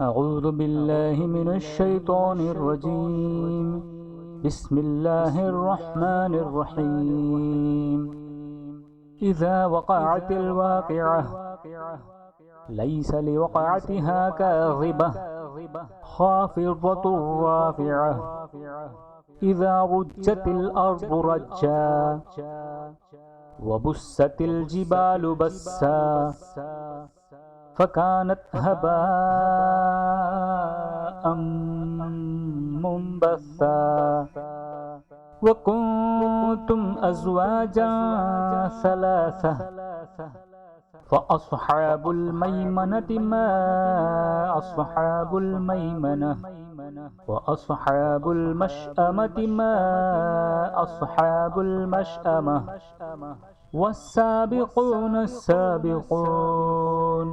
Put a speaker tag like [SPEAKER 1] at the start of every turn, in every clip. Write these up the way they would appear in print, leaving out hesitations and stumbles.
[SPEAKER 1] أعوذ بالله من الشيطان الرجيم. بسم الله الرحمن الرحيم. إذا وقعت الواقعة ليس لوقعتها كاذبة خافضة رافعة. إذا رجت الأرض رجا وبست الجبال بسا فكانت هباء منبثا وكنتم أزواجا ثلاثة فأصحاب الميمنة ما أصحاب الميمنة وأصحاب المشأمة ما أصحاب المشأمة والسابقون السابقون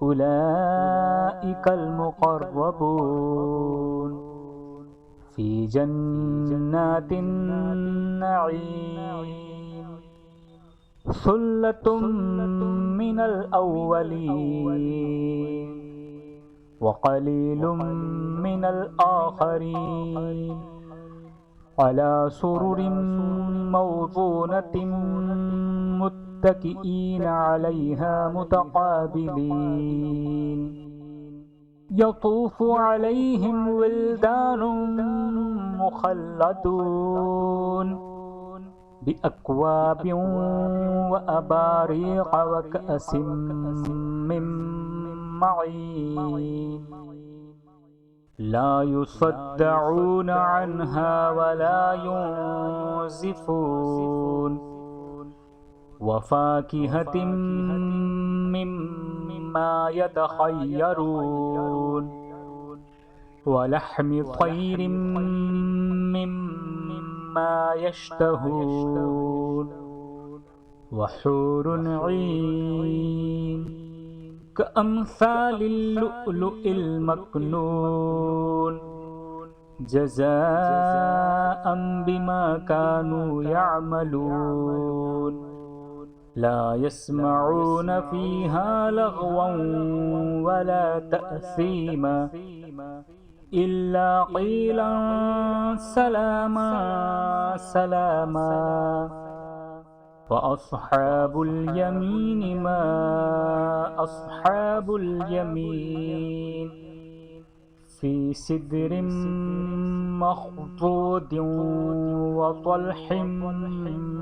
[SPEAKER 1] أولئك المقربون في جنات النعيم ثلة من الأولين وقليل من الآخرين على سرر موضونة متكئين عليها متقابلين يطوف عليهم ولدان مخلدون بأكواب وأباريق وكأس من معين لا يصدعون عنها ولا ينزفون وفاكهة مما يتخيرون ولحم طير مما يشتهون وحور عين كأمثال اللؤلؤ المكنون جزاء بما كانوا يعملون لا يسمعون فيها لغوا ولا تأثيما إلا قيلا سلاما سلاما وأصحاب اليمين ما أصحاب اليمين في سدر مخضود وطلح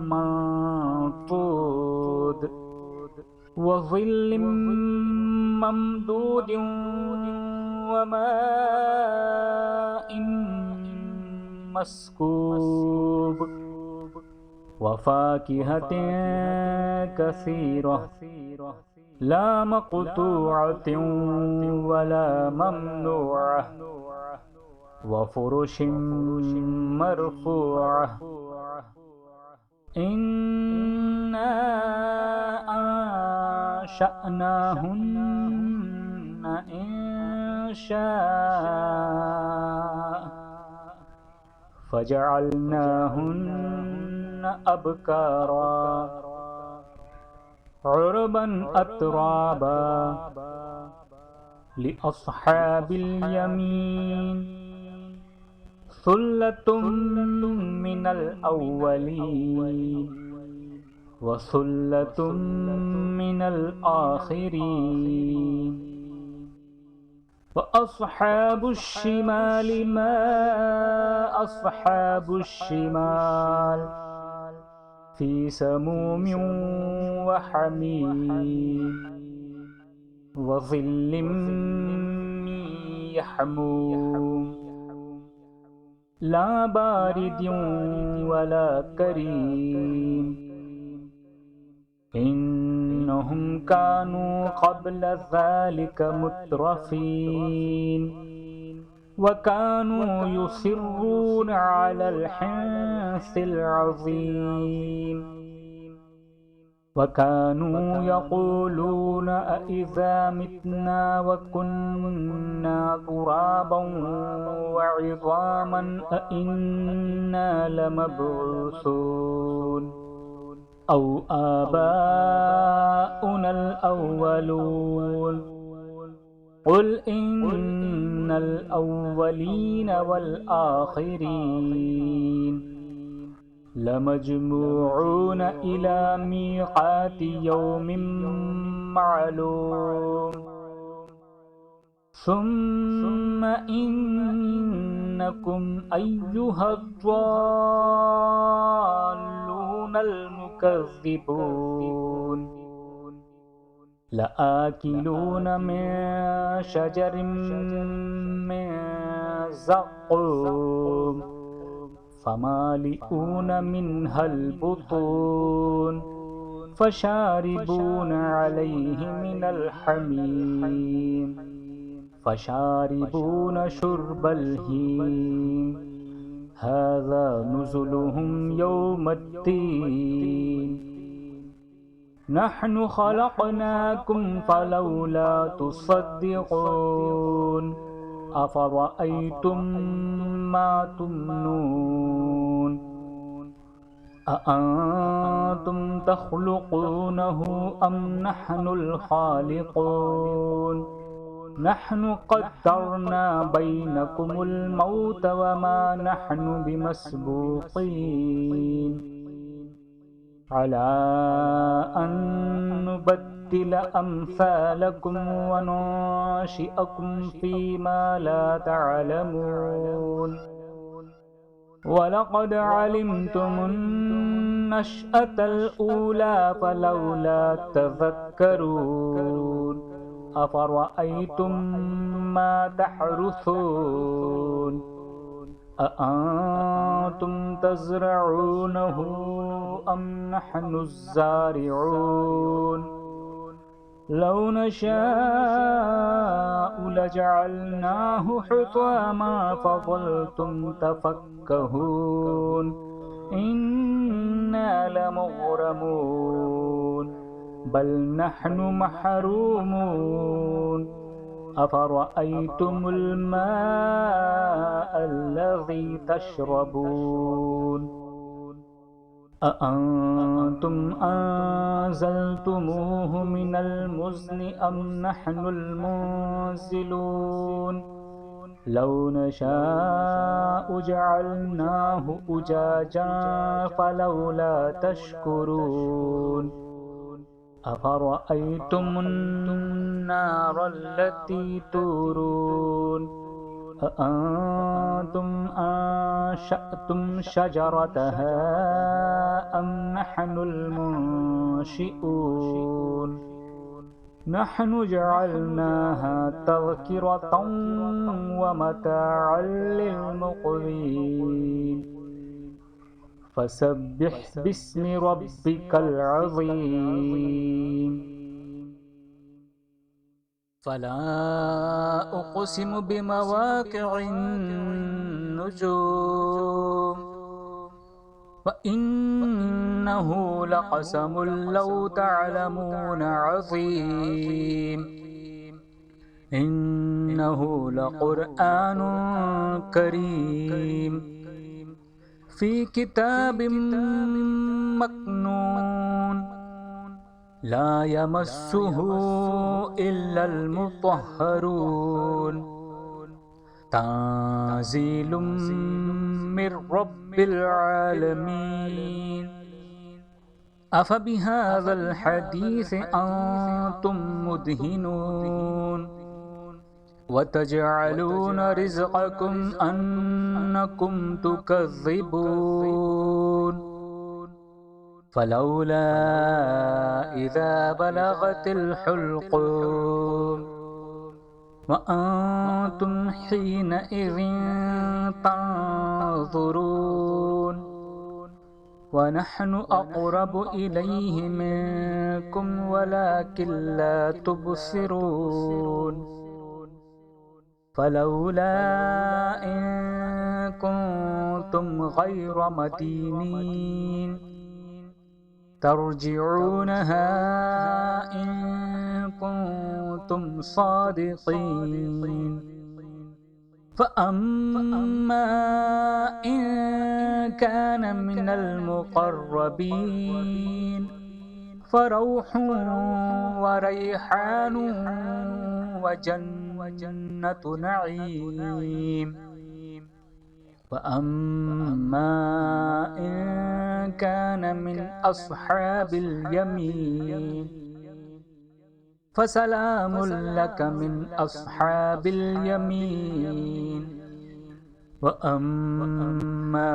[SPEAKER 1] منضود وظل ممدود وماء مسكوب وفاكهة كثيرة لا مقطوعة ولا ممنوعة وفرش مرفوعة إنا أنشأناهن إنشاء فجعلناهن أبكارا عربا أترابا لأصحاب اليمين ثلة من الأولين وثلة من الآخرين وأصحاب الشمال ما أصحاب الشمال في سموم وحميم وظل من يحموم لا بارد ولا كريم إنهم كانوا قبل ذلك مترفين وكانوا يصرون على الحنث العظيم وكانوا يقولون أإذا متنا وكنا ترابا وعظاما أإنا لمبعوثون أو آباؤنا الأولون कुल इन्नल अव्वलीन वल आखिरीन लमजमूऊन इला मीक़ाति यौमिन मअलूम सुम्मा इन्नकुम अय्युहद्दाल्लूनल मुकज़्ज़िबून लआकिलून मिन शजरिन मिन ज़क़्क़ूम फमालिऊन मिनहल बुतून फशारिबून अलैहि मिनल हमीम फशारिबून शुर्बल हीम हाज़ा नुज़ुलुहुम यौमद्दीन नहनु खलक़नाकुम फलौला तुसद्दिक़ून अफ़रअय्तुम मा तुमनून अअंतुम तख़्लुक़ूनहु अम नहनुल ख़ालिक़ून नहनु क़द्दरना बैनकुमुल मौत वमा नहनु बिमस्बूक़ीन अला अन नुबद्दिल अम्सालकुम व नुनशिअकुम फ़ीमा ला तअलमून वलक़द अलिमतुमुन नश्अतल ऊला फलौला तज़क्करून अफ़रअय्तुम मा तहरुसून अअंतुम तज़रऊनहु अम नहनुज़्ज़ारिऊन लौ नशाअु लजअलनाहु हुतामा फज़ल्तुम तफ़क्कहून इन्ना लमुग़रमून बल नहनु महरूमून अफ़रअय्तुमुल माअल्लज़ी तशरबून अअंतुम अंज़लतुमूहु मिनल मुज़्नि अम नहनुल मुंज़िलून लौ नशाअु जअलनाहु उजाजन फलौला तशकुरून अफ़रअय्तुमुन नारल्लती तूरून अअंतुम अंशअतुम शजरतहा अम नहनुल मुंशिऊन नहनु जअलनाहा तज़किरतन व मताअन लिलमुक़वीन फसब्बिह बिस्मि रब्बिकल अज़ीम फ़ला उक़सिमु बिमवाक़िअन नुजूम व इन्नहु लक़समुन लौ तअलमून अज़ीम इन्नहु लक़ुरआनुन करीम फ़ी किताबिम मकनून ला यमस्सुहु इल्लल मुत्तहहरून तांज़ीलुम मिर रब्बिल आलमीन अफ़बिहाज़ल हदीस अंतुम मुदहिनून वतजअलून रिज़क़कुम अन्नकुम तुकज़्ज़िबून फलौला इज़ा बलगतिल हुल्क़ूम वअंतुम हीनइज़िन तंज़ुरून वनहनु अक़रबु इलैहि मिनकुम वलाकिन ला तुबसिरून फलौला इन कुंतुम गैर मदीनीन तर्जिऊनहा इन कुंतुम सादिक़ीन फ़अम्मा इन कान मिनल मुक़र्रबीन फ़रौहुन व रैहानुन व जन्नतु جنة نعيم. وأما إن كان من أصحاب اليمين فسلام لك من أصحاب اليمين. وأما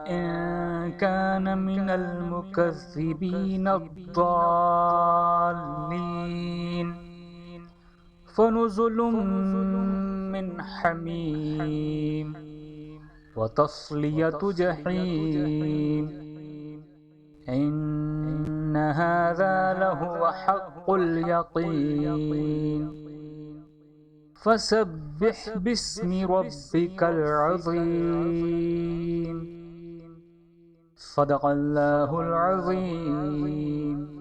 [SPEAKER 1] إن كان من المكذبين الضالين فنزل من حميم وتصلية جحيم. إن هذا لهو حق اليقين. فسبح باسم ربك العظيم. صدق الله العظيم.